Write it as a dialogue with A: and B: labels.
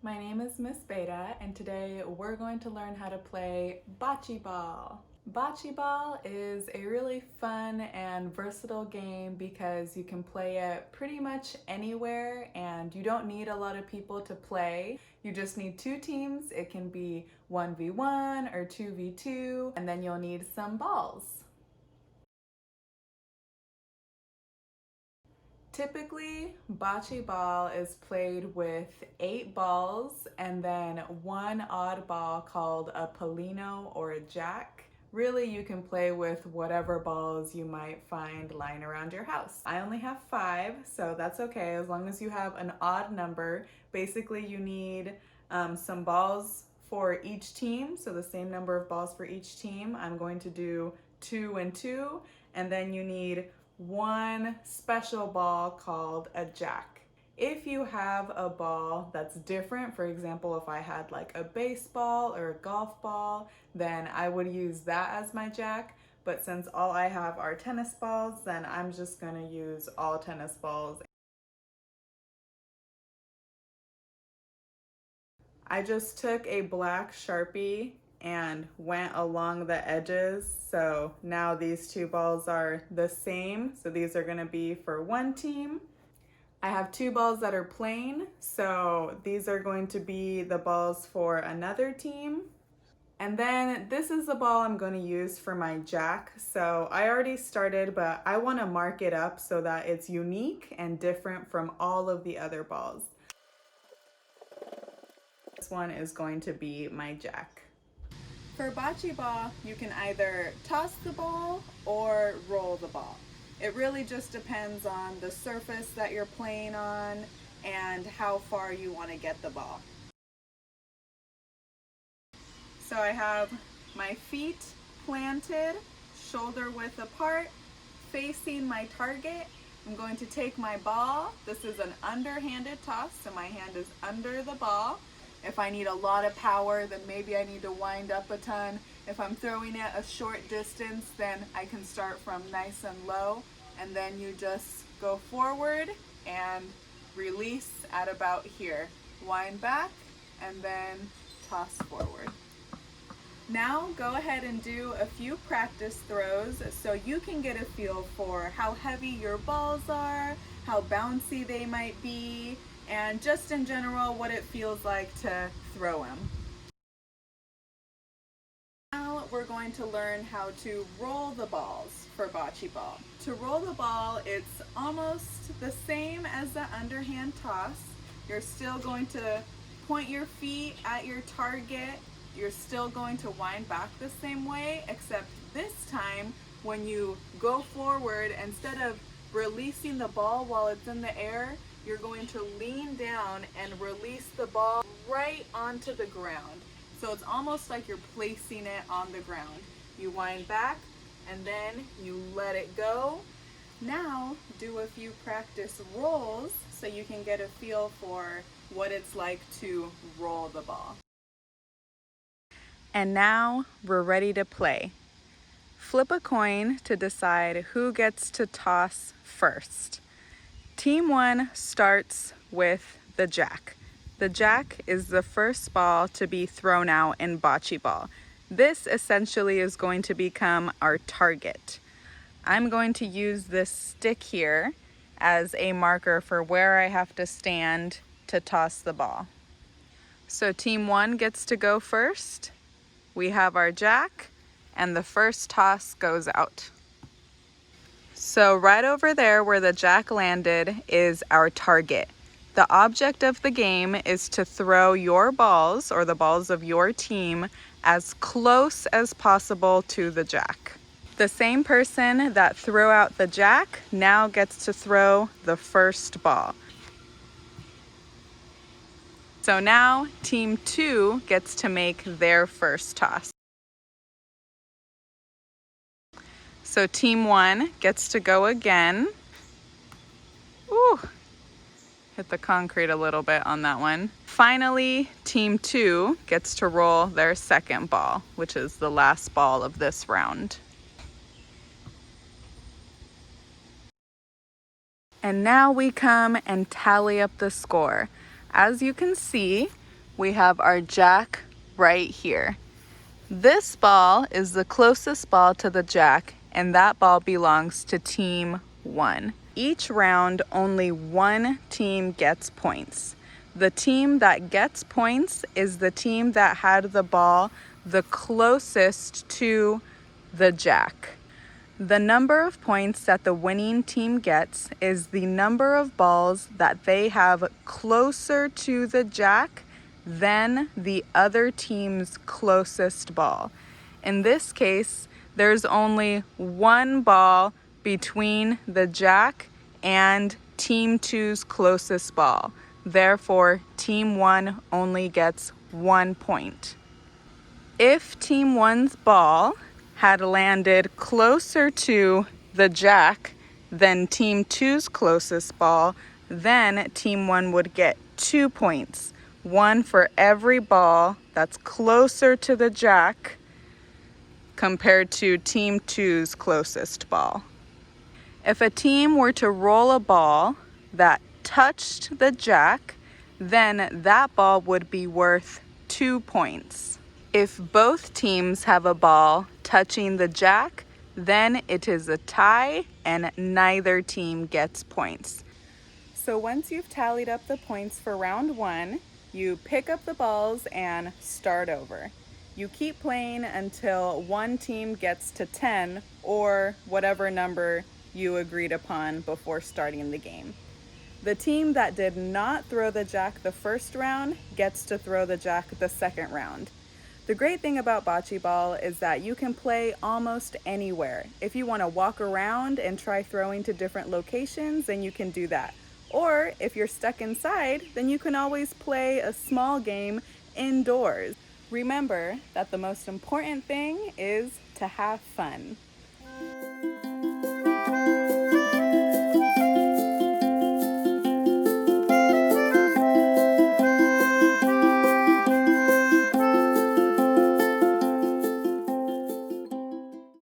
A: My name is Miss Beida, and today we're going to learn how to play Bocce Ball. Bocce Ball is a really fun and versatile game because you can play it pretty much anywhere and you don't need a lot of people to play. You just need two teams. It can be 1v1 or 2v2, and then you'll need some balls. Typically, bocce ball is played with 8 balls and then one odd ball called a palino or a jack. Really, you can play with whatever balls you might find lying around your house. I only have 5, so that's okay as long as you have an odd number. Basically, you need some balls for each team, so the same number of balls for each team. I'm going to do 2 and 2, and then you need one special ball called a jack. If you have a ball that's different, for example, if I had like a baseball or a golf ball, then I would use that as my jack. But since all I have are tennis balls, then I'm just gonna use all tennis balls. I just took a black Sharpie and went along the edges. So now these two balls are the same. So these are gonna be for one team. I have 2 balls that are plain. So these are going to be the balls for another team. And then this is the ball I'm going to use for my jack. So I already started, but I want to mark it up so that it's unique and different from all of the other balls. This one is going to be my jack. For bocce ball, you can either toss the ball or roll the ball. It really just depends on the surface that you're playing on and how far you want to get the ball. So I have my feet planted, shoulder width apart, facing my target. I'm going to take my ball. This is an underhanded toss, so my hand is under the ball. If I need a lot of power, then maybe I need to wind up a ton. If I'm throwing it a short distance, then I can start from nice and low, and then you just go forward and release at about here. Wind back and then toss forward. Now go ahead and do a few practice throws so you can get a feel for how heavy your balls are, how bouncy they might be, and just in general what it feels like to throw them. Now we're going to learn how to roll the balls for bocce ball. To roll the ball, it's almost the same as the underhand toss. You're still going to point your feet at your target. You're still going to wind back the same way, except this time when you go forward, instead of releasing the ball while it's in the air, you're going to lean down and release the ball right onto the ground. So it's almost like you're placing it on the ground. You wind back and then you let it go. Now do a few practice rolls so you can get a feel for what it's like to roll the ball. And now we're ready to play. Flip a coin to decide who gets to toss first. Team 1 starts with the jack. The jack is the first ball to be thrown out in bocce ball. This essentially is going to become our target. I'm going to use this stick here as a marker for where I have to stand to toss the ball. So team 1 gets to go first. We have our jack, and the first toss goes out. So right over there where the jack landed is our target. The object of the game is to throw your balls, or the balls of your team, as close as possible to the jack. The same person that threw out the jack now gets to throw the first ball. So now team 2 gets to make their first toss. So team 1 gets to go again. Ooh, hit the concrete a little bit on that one. Finally, team 2 gets to roll their second ball, which is the last ball of this round. And now we come and tally up the score. As you can see, we have our jack right here. This ball is the closest ball to the jack, and that ball belongs to team 1. Each round, only one team gets points. The team that gets points is the team that had the ball the closest to the jack. The number of points that the winning team gets is the number of balls that they have closer to the jack than the other team's closest ball. In this case, there's only one ball between the jack and team 2's closest ball. Therefore, team 1 only gets 1 point. If team 1's ball had landed closer to the jack than team 2's closest ball, then team 1 would get 2 points. 1 for every ball that's closer to the jack compared to team 2's closest ball. If a team were to roll a ball that touched the jack, then that ball would be worth 2 points. If both teams have a ball touching the jack, then it is a tie and neither team gets points. So once you've tallied up the points for round 1, you pick up the balls and start over. You keep playing until one team gets to 10 or whatever number you agreed upon before starting the game. The team that did not throw the jack the first round gets to throw the jack the second round. The great thing about Bocce Ball is that you can play almost anywhere. If you want to walk around and try throwing to different locations, then you can do that. Or if you're stuck inside, then you can always play a small game indoors. Remember that the most important thing is to have fun.